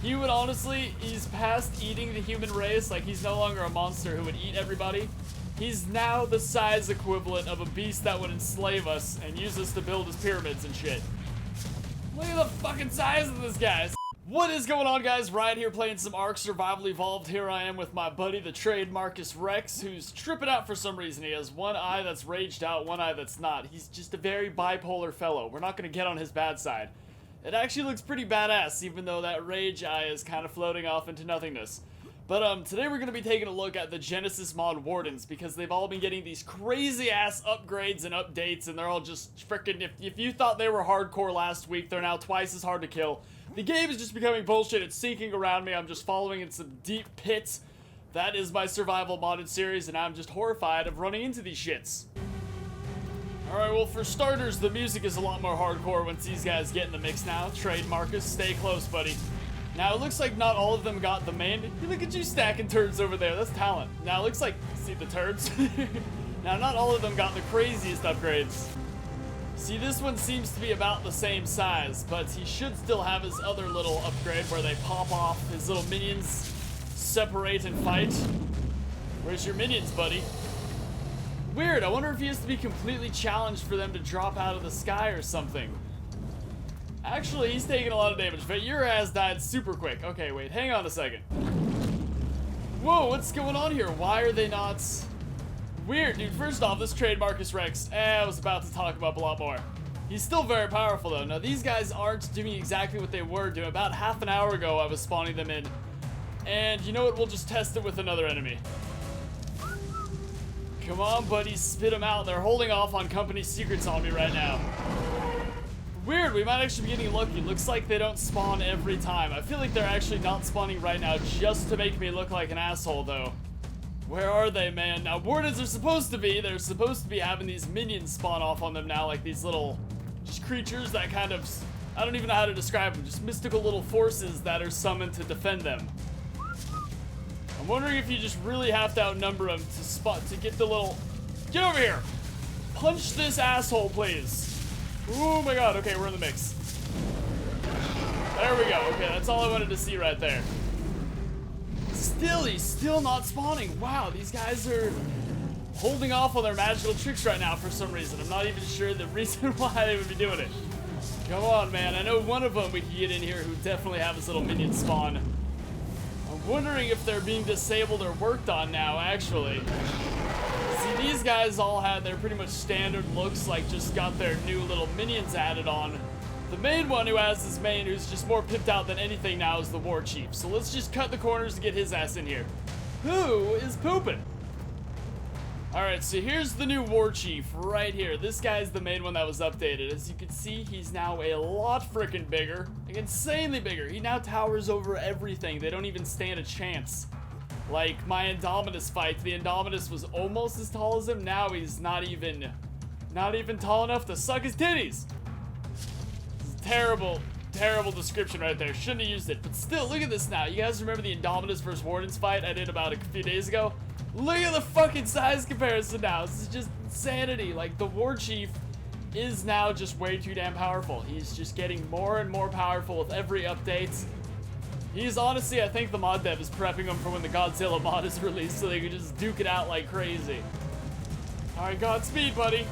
He would honestly, he's past eating the human race. Like, he's no longer a monster who would eat everybody. He's now the size equivalent of a beast that would enslave us and use us to build his pyramids and shit. Look at the fucking size of this guy. What is going on, guys? Ryan here playing some Ark Survival Evolved. Here I am with my buddy, the trademark Trex, who's tripping out for some reason. He has one eye that's raged out, one eye that's not. He's just a very bipolar fellow. We're not going to get on his bad side. It actually looks pretty badass, even though that rage eye is kind of floating off into nothingness. But today we're going to be taking a look at the Genesis Mod Wardens, because they've all been getting these crazy-ass upgrades and updates, and they're all just frickin', if you thought they were hardcore last week, they're now twice as hard to kill. The game is just becoming bullshit. It's sinking around me. I'm just following in some deep pits. That is my survival modded series, and I'm just horrified of running into these shits. Alright, well, for starters, the music is a lot more hardcore once these guys get in the mix now. Trade Marcus, stay close, buddy. Now, it looks like not all of them got the main... Look at you stacking turds over there. That's talent. Now, it looks like... See the turds? Now, not all of them got the craziest upgrades. See, this one seems to be about the same size, but he should still have his other little upgrade where they pop off, his little minions separate and fight. Where's your minions, buddy? Weird, I wonder if he has to be completely challenged for them to drop out of the sky or something. Actually, he's taking a lot of damage, but your ass died super quick. Okay, wait, hang on a second. Whoa, what's going on here? Why are they not... Weird, dude. First off, this trademark is Trex. I was about to talk about a lot more. He's still very powerful, though. Now, these guys aren't doing exactly what they were doing. About half an hour ago, I was spawning them in. And you know what? We'll just test it with another enemy. Come on, buddy. Spit them out. They're holding off on company secrets on me right now. Weird. We might actually be getting lucky. Looks like they don't spawn every time. I feel like they're actually not spawning right now just to make me look like an asshole, though. Where are they, man? Now, Wardens are supposed to be. They're supposed to be having these minions spawn off on them now, like these little just creatures that kind of... I don't even know how to describe them. Just mystical little forces that are summoned to defend them. I'm wondering if you just really have to outnumber them to get the little... Get over here! Punch this asshole, please. Oh my god. Okay, we're in the mix. There we go. Okay, that's all I wanted to see right there. Still, he's still not spawning. Wow, these guys are holding off on their magical tricks right now for some reason. I'm not even sure the reason why they would be doing it. Come on, man. I know one of them we can get in here who definitely have his little minion spawn. I'm wondering if they're being disabled or worked on now, actually. See, these guys all had their pretty much standard looks, like just got their new little minions added on. The main one who has his main, who's just more pipped out than anything now, is the Warchief. So let's just cut the corners and get his ass in here. Who is pooping? Alright, so here's the new Warchief right here. This guy's the main one that was updated. As you can see, he's now a lot freaking bigger. Like, insanely bigger. He now towers over everything. They don't even stand a chance. Like, my Indominus fight, the Indominus was almost as tall as him. Now he's not even tall enough to suck his titties. Terrible, terrible description right there. Shouldn't have used it. But still, look at this now. You guys remember the Indominus versus Wardens fight I did about a few days ago? Look at the fucking size comparison now. This is just insanity. Like, the Warchief is now just way too damn powerful. He's just getting more and more powerful with every update. He's honestly, I think the mod dev is prepping him for when the Godzilla mod is released so they can just duke it out like crazy. Alright, Godspeed, buddy.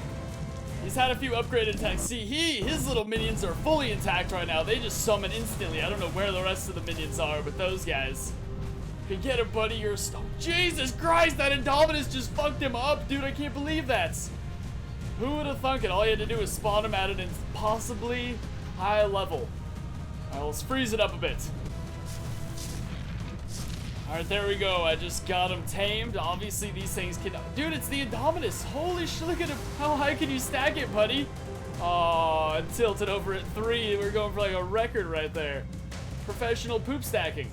He's had a few upgraded attacks. See, his little minions are fully intact right now. They just summon instantly. I don't know where the rest of the minions are, but those guys. You get him, buddy. You're Jesus Christ, that Indominus just fucked him up, dude. I can't believe that. Who would have thunk it? All you had to do was spawn him at an impossibly high level. Alright, let's freeze it up a bit. Alright, there we go. I just got him tamed. Obviously, these things can... Dude, it's the Indominus. Holy shit, look at him. How high can you stack it, buddy? Oh, and tilted over at 3. We're going for like a record right there. Professional poop stacking.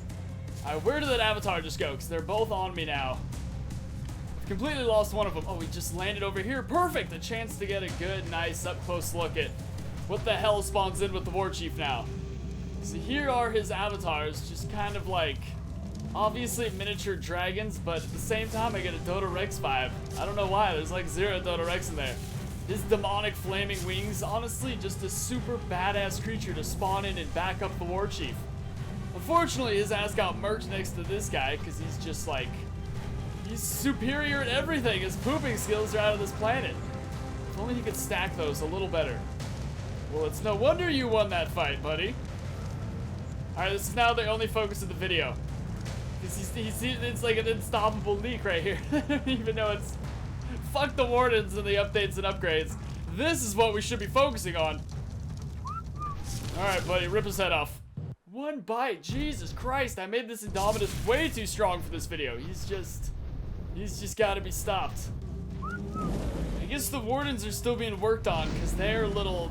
Alright, where did that avatar just go? Because they're both on me now. I've completely lost one of them. Oh, he just landed over here. Perfect. A chance to get a good, nice, up-close look at what the hell spawns in with the Warchief now. So here are his avatars, just kind of like... Obviously miniature dragons, but at the same time I get a Dota Rex vibe. I don't know why, there's like 0 Dota Rex in there. His demonic flaming wings, honestly just a super badass creature to spawn in and back up the Warchief. A Unfortunately, his ass got murked next to this guy because he's just like, he's superior at everything. His pooping skills are out of this planet. If only he could stack those a little better. Well, it's no wonder you won that fight, buddy. Alright, this is now the only focus of the video. It's like an unstoppable leak right here. I don't even know it's... Fuck the Wardens and the updates and upgrades. This is what we should be focusing on. Alright, buddy, rip his head off. One bite, Jesus Christ, I made this Indominus way too strong for this video. He's just gotta be stopped. I guess the Wardens are still being worked on because their little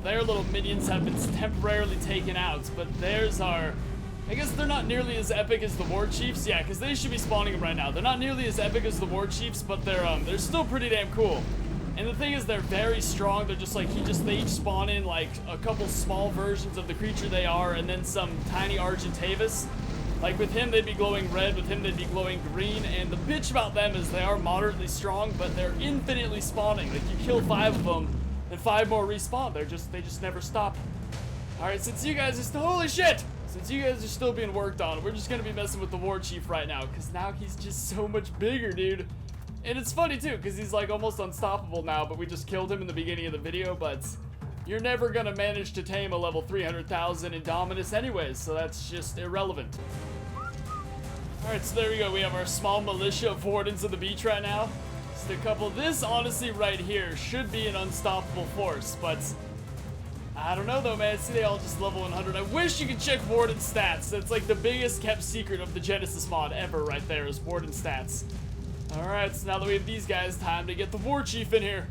minions have been temporarily taken out, but theirs are... I guess they're not nearly as epic as the Warchiefs. Yeah, because they should be spawning them right now. They're not nearly as epic as the Warchiefs, but they're still pretty damn cool. And the thing is, they're very strong. They're just like, they each spawn in like a couple small versions of the creature they are, and then some tiny Argentavis. Like with him, they'd be glowing red. With him, they'd be glowing green. And the bitch about them is they are moderately strong, but they're infinitely spawning. Like you kill 5 of them, and 5 more respawn. They just never stop. All right, since you guys are still, holy shit! Since you guys are still being worked on, we're just gonna be messing with the Warchief right now, because now he's just so much bigger, dude. And it's funny too, because he's like almost unstoppable now, but we just killed him in the beginning of the video, but you're never gonna manage to tame a level 300,000 Indominus anyways, so that's just irrelevant. Alright, so there we go, we have our small militia of Wardens of the beach right now. Just a couple, this honestly right here should be an unstoppable force, but I don't know though, man. See, they all just level 100. I wish you could check Warden stats. That's like the biggest kept secret of the Genesis mod ever right there is Warden stats. Alright, so now that we have these guys, time to get the Warchief in here.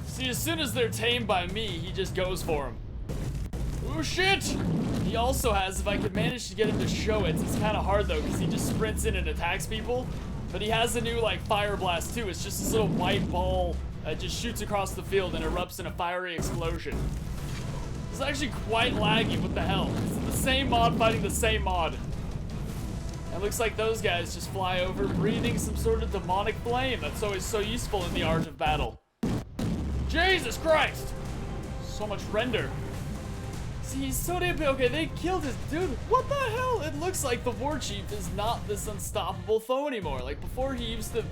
See, as soon as they're tamed by me, he just goes for them. Oh shit! He also has, if I could manage to get him to show it, it's kind of hard though, because he just sprints in and attacks people. But he has a new, like, Fire Blast too. It's just this little white ball that just shoots across the field and erupts in a fiery explosion. It's actually quite laggy, what the hell? It's the same mod fighting the same mod. It looks like those guys just fly over, breathing some sort of demonic flame. That's always so useful in the art of battle. Jesus Christ! So much render. See, he's so damn big. Okay, they killed his dude. What the hell? It looks like the Warchief is not this unstoppable foe anymore. Like before he used to...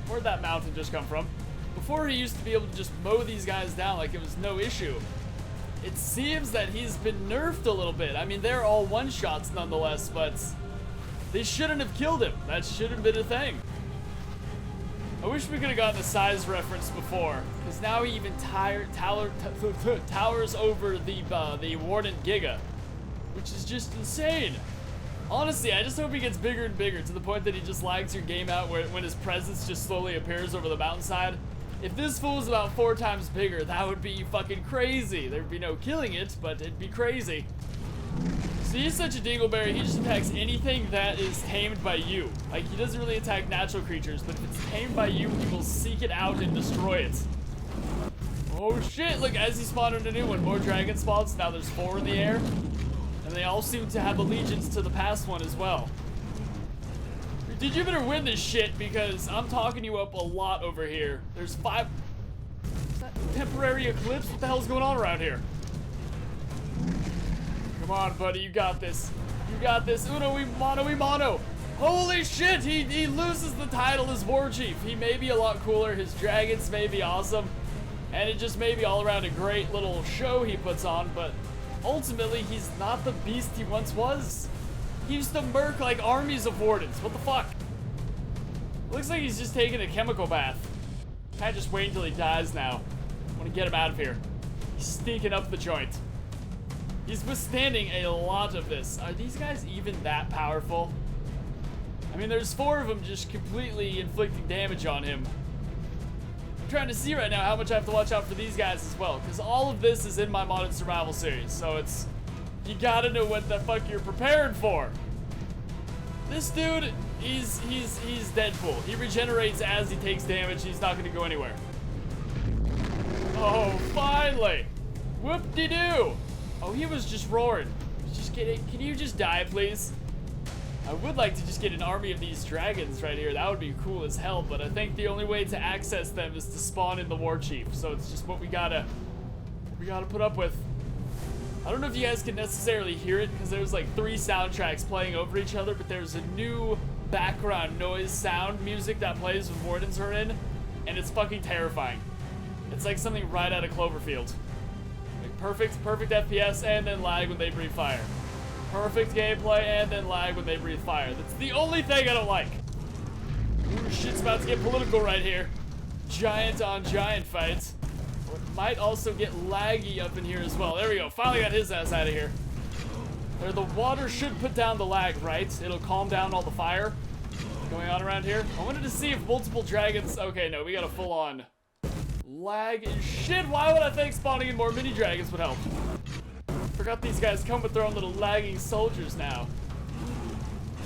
Where'd that mountain just come from? Before he used to be able to just mow these guys down like it was no issue. It seems that he's been nerfed a little bit. I mean, they're all one-shots nonetheless, but they shouldn't have killed him. That shouldn't have been a thing. I wish we could have gotten the size reference before, because now he even towers over the Warden Giga, which is just insane. Honestly, I just hope he gets bigger and bigger to the point that he just lags your game out when his presence just slowly appears over the mountainside. If this fool was about 4 times bigger, that would be fucking crazy. There'd be no killing it, but it'd be crazy. So he's such a dingleberry, he just attacks anything that is tamed by you. Like, he doesn't really attack natural creatures, but if it's tamed by you, he will seek it out and destroy it. Oh shit, look, as he spawned a new one, more dragon spawns. Now there's 4 in the air. And they all seem to have allegiance to the past one as well. Dude, you better win this shit, because I'm talking you up a lot over here. There's 5... Is that temporary eclipse? What the hell's going on around here? Come on, buddy, you got this. You got this. Uno y mano. Holy shit, he loses the title as Warchief. He may be a lot cooler. His dragons may be awesome. And it just may be all around a great little show he puts on, but ultimately, he's not the beast he once was. He used to murk like armies of Wardens. What the fuck? Looks like he's just taking a chemical bath. Can't just wait until he dies now. I want to get him out of here. He's stinking up the joint. He's withstanding a lot of this. Are these guys even that powerful? I mean, there's 4 of them just completely inflicting damage on him. I'm trying to see right now how much I have to watch out for these guys as well, because all of this is in my modded survival series, so it's... You gotta know what the fuck you're prepared for. This dude, he's Deadpool. He regenerates as he takes damage. He's not gonna go anywhere. Oh, finally! Whoop-de-doo! Oh, he was just roaring. Just kidding. Can you just die, please? I would like to just get an army of these dragons right here. That would be cool as hell, but I think the only way to access them is to spawn in the Warchief. So it's just what we gotta put up with. I don't know if you guys can necessarily hear it because there's like 3 soundtracks playing over each other, but there's a new background noise sound music that plays when Wardens are in, and it's fucking terrifying. It's like something right out of Cloverfield. Like perfect FPS and then lag when they breathe fire. Perfect gameplay and then lag when they breathe fire. That's the only thing I don't like. Ooh, shit's about to get political right here. Giant on giant fights. Or it might also get laggy up in here as well. There we go. Finally got his ass out of here. There, the water should put down the lag, right? It'll calm down all the fire going on around here. I wanted to see if multiple dragons... Okay, no, we got a full-on lag. Shit, why would I think spawning in more mini dragons would help? Forgot these guys come with their own little lagging soldiers now.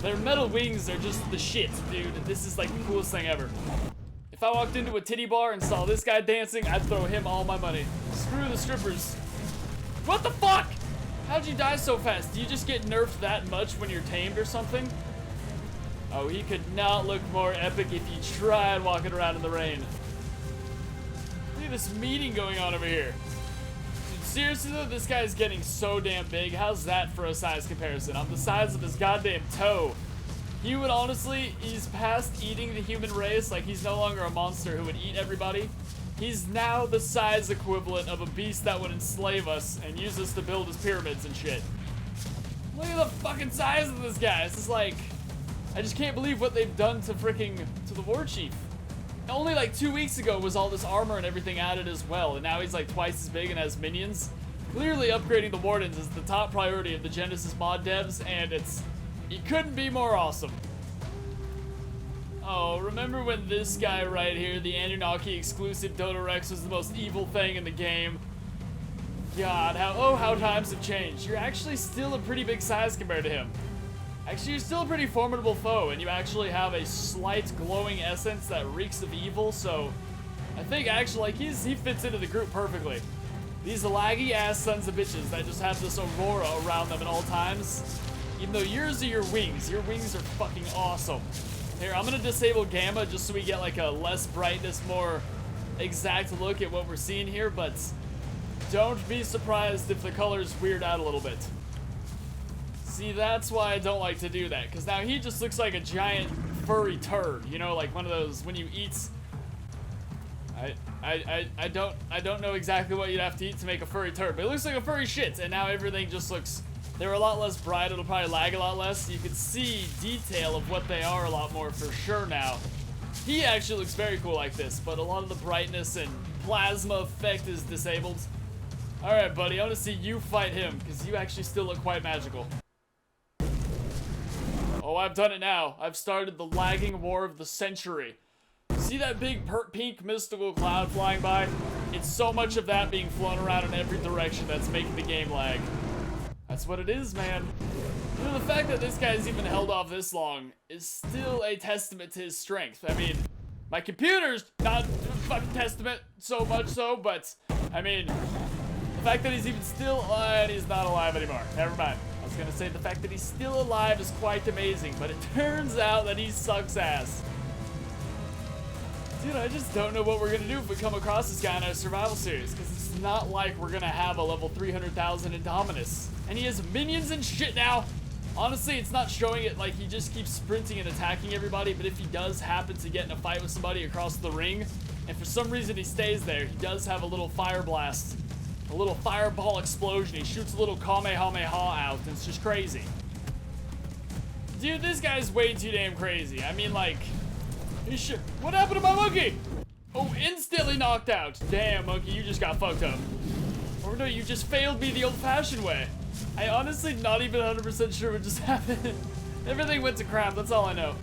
Their metal wings are just the shit, dude. This is like the coolest thing ever. If I walked into a titty bar and saw this guy dancing, I'd throw him all my money. Screw the strippers. What the fuck? How'd you die so fast? Do you just get nerfed that much when you're tamed or something? Oh, he could not look more epic if you tried walking around in the rain. Look at this meeting going on over here. Dude, seriously though, this guy's getting so damn big. How's that for a size comparison? I'm the size of his goddamn toe. He would honestly, he's past eating the human race. Like, he's no longer a monster who would eat everybody. He's now the size equivalent of a beast that would enslave us and use us to build his pyramids and shit. Look at the fucking size of this guy. This is like, I just can't believe what they've done to the Warchief. Only like 2 weeks ago was all this armor and everything added as well, and now he's like twice as big and has minions. Clearly upgrading the Wardens is the top priority of the Genesis Mod devs, and it couldn't be more awesome. Oh, remember when this guy right here, the Anunnaki exclusive Dodo Rex, was the most evil thing in the game? God, how times have changed. You're actually still a pretty big size compared to him. Actually, you're still a pretty formidable foe, and you actually have a slight glowing essence that reeks of evil, so I think actually, like, he fits into the group perfectly. These laggy ass sons of bitches that just have this aurora around them at all times. Even though yours are your wings are fucking awesome. Here, I'm gonna disable gamma just so we get like a less brightness, more exact look at what we're seeing here, but don't be surprised if the colors weird out a little bit. See, that's why I don't like to do that, because now he just looks like a giant furry turd, you know, like one of those when you eat. I don't know exactly what you'd have to eat to make a furry turd, but it looks like a furry shit, and now everything just looks. They're a lot less bright, it'll probably lag a lot less. You can see detail of what they are a lot more for sure now. He actually looks very cool like this, but a lot of the brightness and plasma effect is disabled. Alright, buddy, I want to see you fight him, because you actually still look quite magical. Oh, I've done it now. I've started the lagging war of the century. See that big pink mystical cloud flying by? It's so much of that being flown around in every direction that's making the game lag. That's what it is, man. You know, the fact that this guy's even held off this long is still a testament to his strength. I mean, my computer's not a fucking testament so much so, but, I mean, the fact that he's even still alive and he's not alive anymore. Never mind. I was gonna say the fact that he's still alive is quite amazing, but it turns out that he sucks ass. Dude, I just don't know what we're gonna do if we come across this guy in our survival series, because it's not like we're gonna have a level 300,000 Indominus. And he has minions and shit now. Honestly, it's not showing it, like he just keeps sprinting and attacking everybody, but if he does happen to get in a fight with somebody across the ring, and for some reason he stays there, he does have a little fire blast, a little fireball explosion. He shoots a little Kamehameha out, and it's just crazy. Dude, this guy's way too damn crazy. I mean, like, what happened to my monkey? Oh, instantly knocked out. Damn, monkey, you just got fucked up. Or no, you just failed me the old-fashioned way. I honestly not even 100% sure what just happened. Everything went to crap, that's all I know.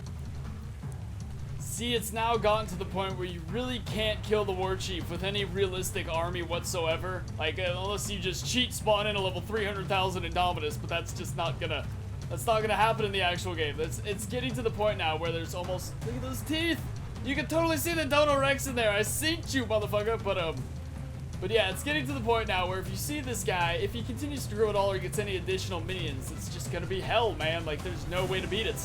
See, it's now gotten to the point where you really can't kill the Warchief with any realistic army whatsoever. Like, unless you just cheat spawn in a level 300,000 Indominus, but that's just not gonna happen in the actual game. It's getting to the point now where there's almost, look at those teeth! You can totally see the Dodo Rex in there. I synced you, motherfucker, but yeah, it's getting to the point now where if you see this guy, if he continues to grow at all or gets any additional minions, it's just gonna be hell, man. Like, there's no way to beat it.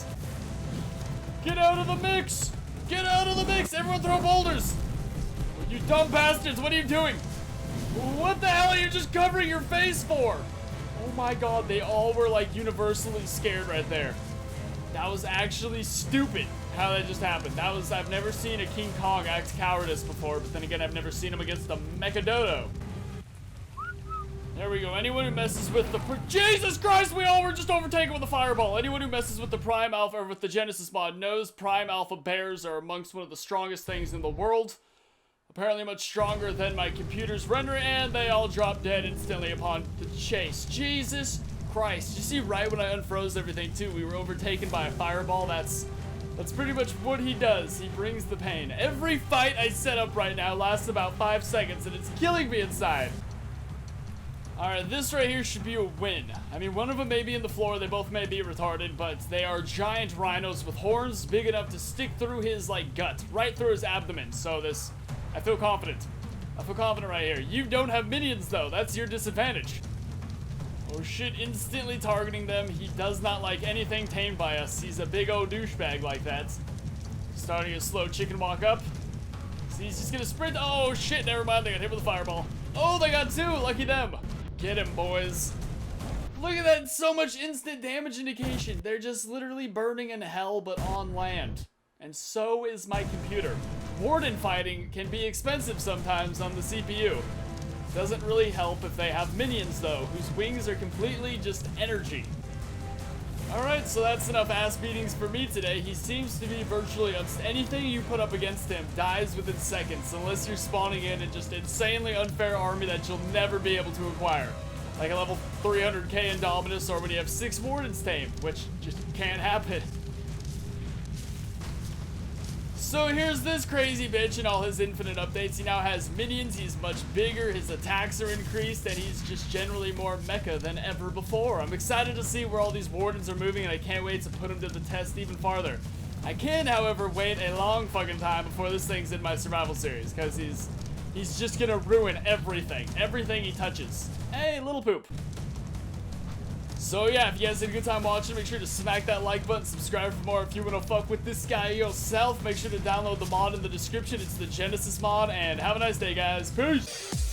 Get out of the mix! Get out of the mix! Everyone throw boulders! You dumb bastards, what are you doing? What the hell are you just covering your face for? Oh my god, they all were like universally scared right there. That was actually stupid how that just happened. I've never seen a King Kong act cowardice before, but then again, I've never seen him against a Mechadodo. There we go. Anyone who messes with the... Jesus Christ, we all were just overtaken with a fireball. Anyone who messes with the Prime Alpha or with the Genesis mod knows Prime Alpha bears are amongst one of the strongest things in the world. Apparently much stronger than my computer's rendering, and they all drop dead instantly upon the chase. Jesus Christ. You see, right when I unfroze everything too, we were overtaken by a fireball. That's pretty much what he does. He brings the pain. Every fight I set up right now lasts about 5 seconds, and it's killing me inside. Alright, this right here should be a win. I mean, one of them may be in the floor, they both may be retarded, but they are giant rhinos with horns big enough to stick through his, like, gut, right through his abdomen. So this, I feel confident. I feel confident right here. You don't have minions, though. That's your disadvantage. Oh shit, instantly targeting them. He does not like anything tamed by us. He's a big old douchebag like that. Starting a slow chicken walk up. So he's just gonna sprint. Oh shit, never mind, they got hit with a fireball. Oh, they got 2, lucky them. Get him, boys. Look at that, so much instant damage indication. They're just literally burning in hell, but on land. And so is my computer. Warden fighting can be expensive sometimes on the CPU. Doesn't really help if they have minions, though, whose wings are completely just energy. Alright, so that's enough ass beatings for me today. He seems to be virtually anything you put up against him dies within seconds, unless you're spawning in a just insanely unfair army that you'll never be able to acquire. Like a level 300k Indominus, or when you have 6 Wardens tamed, which just can't happen. So here's this crazy bitch and all his infinite updates. He now has minions, he's much bigger, his attacks are increased, and he's just generally more mecha than ever before. I'm excited to see where all these Wardens are moving, and I can't wait to put him to the test even farther. I can, however, wait a long fucking time before this thing's in my survival series, because he's just gonna ruin everything he touches. Hey, little poop. So yeah, if you guys had a good time watching, make sure to smack that like button, subscribe for more if you want to fuck with this guy yourself. Make sure to download the mod in the description. It's the Genesis mod, and have a nice day, guys. Peace!